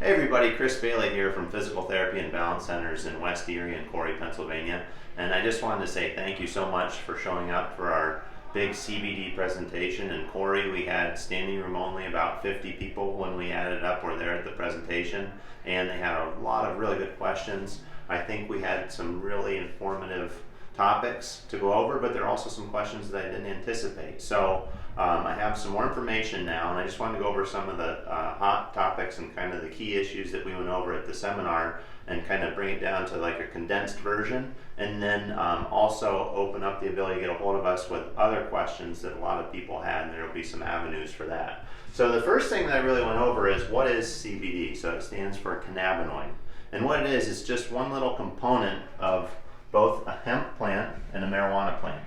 Hey everybody, Chris Bailey here from Physical Therapy and Balance Centers in West Erie and Corey, Pennsylvania. And I just wanted to say thank you so much for showing up for our big CBD presentation. In Corey, we had standing room only, about 50 people when we added up were there at the presentation. And they had a lot of really good questions. I think we had some really informative topics to go over, but there are also some questions that I didn't anticipate. So I have some more information now, and I just wanted to go over some of the hot topics and kind of the key issues that we went over at the seminar and kind of bring it down to like a condensed version, and then also open up the ability to get a hold of us with other questions that a lot of people had, and there will be some avenues for that. So the first thing that I really went over is what is CBD? So it stands for cannabinoid. And what it is just one little component of both a hemp plant and a marijuana plant.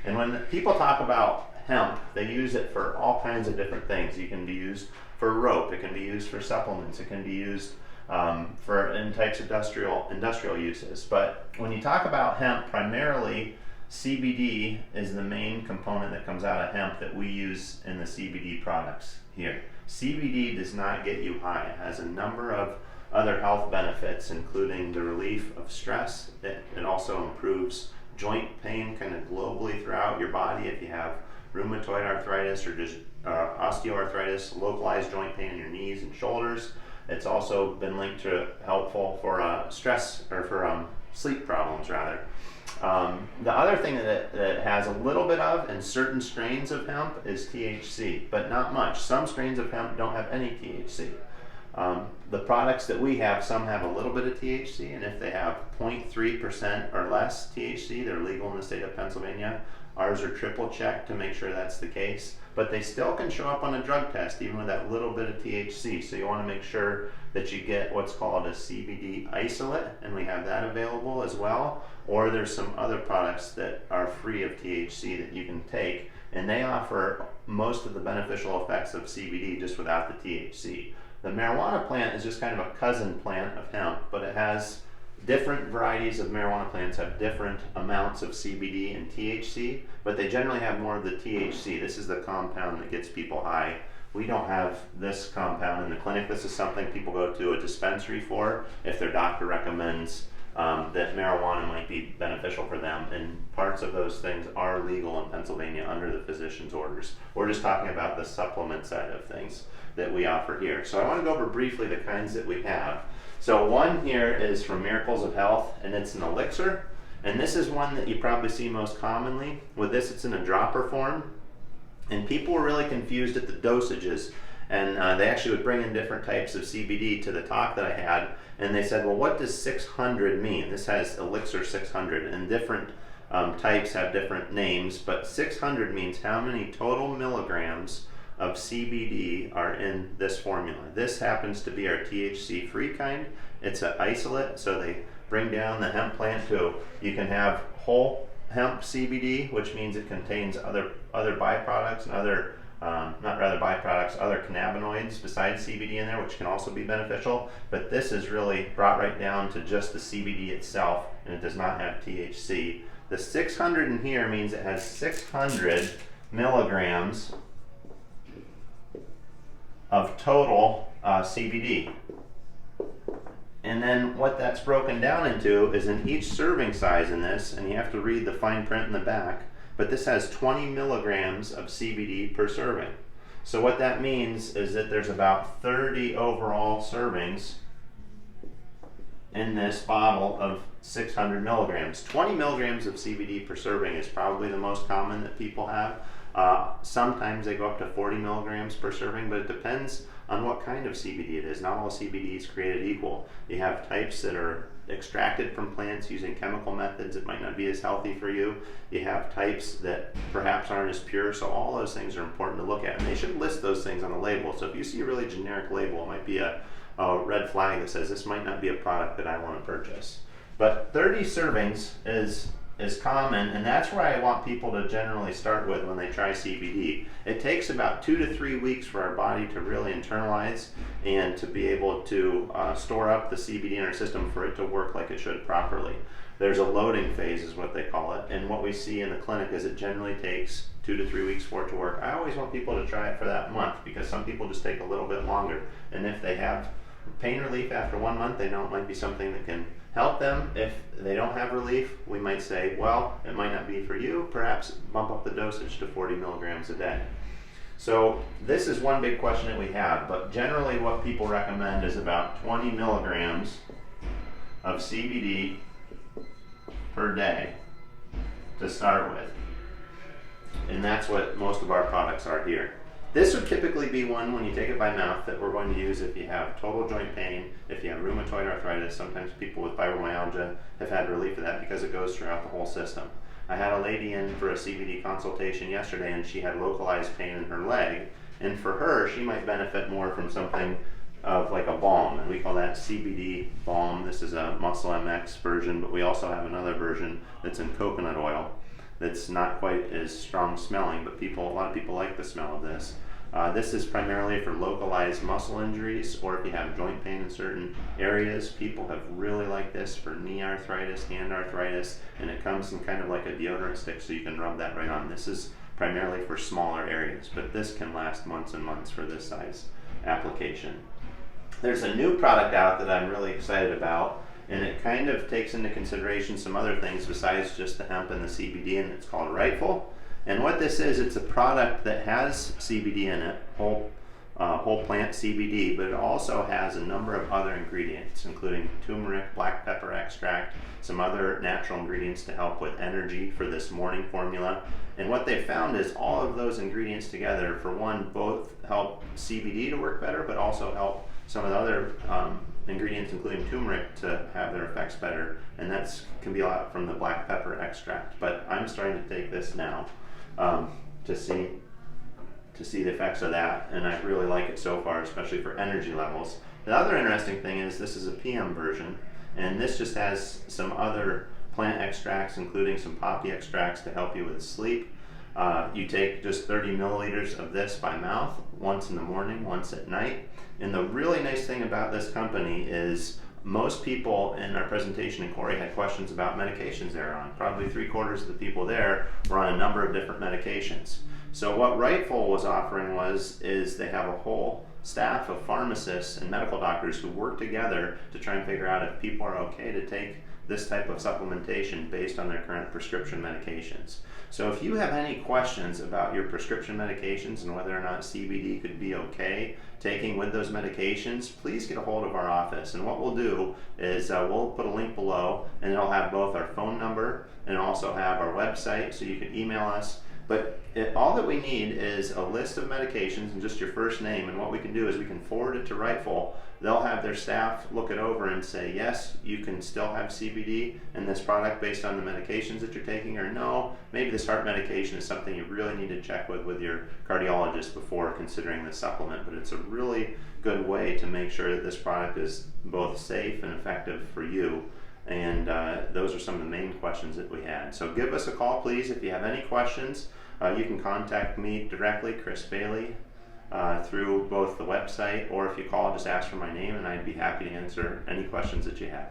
And when people talk about hemp, they use it for all kinds of different things. It can be used for rope, it can be used for supplements, it can be used for in types of industrial uses. But when you talk about hemp, primarily CBD is the main component that comes out of hemp that we use in the CBD products here. CBD does not get you high. It has a number of other health benefits, including the relief of stress. It also improves joint pain kind of globally throughout your body. If you have rheumatoid arthritis or just osteoarthritis, localized joint pain in your knees and shoulders. It's also been linked to helpful for stress or for sleep problems rather. The other thing that it has a little bit of in certain strains of hemp is THC, but not much. Some strains of hemp don't have any THC. The products that we have, some have a little bit of THC, and if they have 0.3% or less THC, they're legal in the state of Pennsylvania. Ours are triple checked to make sure that's the case, but they still can show up on a drug test even with that little bit of THC. So you want to make sure that you get what's called a CBD isolate, and we have that available as well. Or there's some other products that are free of THC that you can take, and they offer most of the beneficial effects of CBD just without the THC. The marijuana plant is just kind of a cousin plant of hemp, but it has different varieties of marijuana plants have different amounts of CBD and THC, but they generally have more of the THC. This is the compound that gets people high. We don't have this compound in the clinic. This is something people go to a dispensary for if their doctor recommends that marijuana might be beneficial for them, and parts of those things are legal in Pennsylvania under the physician's orders. We're just talking about the supplement side of things that we offer here. So I want to go over briefly the kinds that we have. So one here is from Miracles of Health, and it's an elixir, and this is one that you probably see most commonly. With this, it's in a dropper form, and people were really confused at the dosages, and they actually would bring in different types of CBD to the talk that I had, and they said, well, what does 600 mean? This has elixir 600, and different types have different names, but 600 means how many total milligrams of CBD are in this formula. This happens to be our THC free kind. It's an isolate, so they bring down the hemp plant to, you can have whole hemp CBD, which means it contains other byproducts and other other cannabinoids besides CBD in there, which can also be beneficial. But this is really brought right down to just the CBD itself, and it does not have THC. The 600 in here means it has 600 milligrams of total CBD. And then what that's broken down into is in each serving size in this, and you have to read the fine print in the back, but this has 20 milligrams of CBD per serving. So what that means is that there's about 30 overall servings in this bottle of 600 milligrams. 20 milligrams of CBD per serving is probably the most common that people have. Sometimes they go up to 40 milligrams per serving, but it depends on what kind of CBD it is. Not all CBD is created equal. You have types that are extracted from plants using chemical methods. It might not be as healthy for you. You have types that perhaps aren't as pure, so all those things are important to look at, and they should list those things on the label. So if you see a really generic label, it might be a red flag that says this might not be a product that I want to purchase. But 30 servings is common, and that's where I want people to generally start with when they try CBD. It takes about 2 to 3 weeks for our body to really internalize and to be able to store up the CBD in our system for it to work like it should properly. There's a loading phase is what they call it, and what we see in the clinic is it generally takes 2 to 3 weeks for it to work. I always want people to try it for that month because some people just take a little bit longer, and if they have pain relief after 1 month, they know it might be something that can help them. If they don't have relief, we might say, well, it might not be for you. Perhaps bump up the dosage to 40 milligrams a day. So this is one big question that we have, but generally what people recommend is about 20 milligrams of CBD per day to start with. And that's what most of our products are here. This would typically be one, when you take it by mouth, that we're going to use if you have total joint pain, if you have rheumatoid arthritis. Sometimes people with fibromyalgia have had relief of that because it goes throughout the whole system. I had a lady in for a CBD consultation yesterday, and she had localized pain in her leg, and for her, she might benefit more from something of like a balm, and we call that CBD balm. This is a Muscle MX version, but we also have another version that's in coconut oil that's not quite as strong smelling, but a lot of people like the smell of this. This is primarily for localized muscle injuries, or if you have joint pain in certain areas. People have really liked this for knee arthritis, hand arthritis, and it comes in kind of like a deodorant stick, so you can rub that right on. This is primarily for smaller areas, but this can last months and months for this size application. There's a new product out that I'm really excited about, and it kind of takes into consideration some other things besides just the hemp and the CBD, and it's called Rightful. And what this is, it's a product that has CBD in it, whole plant CBD, but it also has a number of other ingredients, including turmeric, black pepper extract, some other natural ingredients to help with energy for this morning formula. And what they found is all of those ingredients together, for one, both help CBD to work better, but also help some of the other ingredients, including turmeric, to have their effects better. And that can be a lot from the black pepper extract. But I'm starting to take this now to see the effects of that, and I really like it so far, especially for energy levels. The other interesting thing is this is a PM version, and this just has some other plant extracts, including some poppy extracts to help you with sleep. You take just 30 milliliters of this by mouth, once in the morning, once at night. And the really nice thing about this company is most people in our presentation in Corey had questions about medications they're on. Probably 3/4 of the people there were on a number of different medications. So what Rightful was offering is they have a whole staff of pharmacists and medical doctors who work together to try and figure out if people are okay to take this type of supplementation based on their current prescription medications. So if you have any questions about your prescription medications and whether or not CBD could be okay taking with those medications, please get a hold of our office. And what we'll do is we'll put a link below, and it'll have both our phone number and also have our website, so you can email us. But all that we need is a list of medications and just your first name, and what we can do is we can forward it to Rightful. They'll have their staff look it over and say, yes, you can still have CBD in this product based on the medications that you're taking, or no, maybe this heart medication is something you really need to check with your cardiologist before considering the supplement. But it's a really good way to make sure that this product is both safe and effective for you. And those are some of the main questions that we had. So give us a call, please, if you have any questions. You can contact me directly, Chris Bailey, through both the website, or if you call, just ask for my name, and I'd be happy to answer any questions that you have.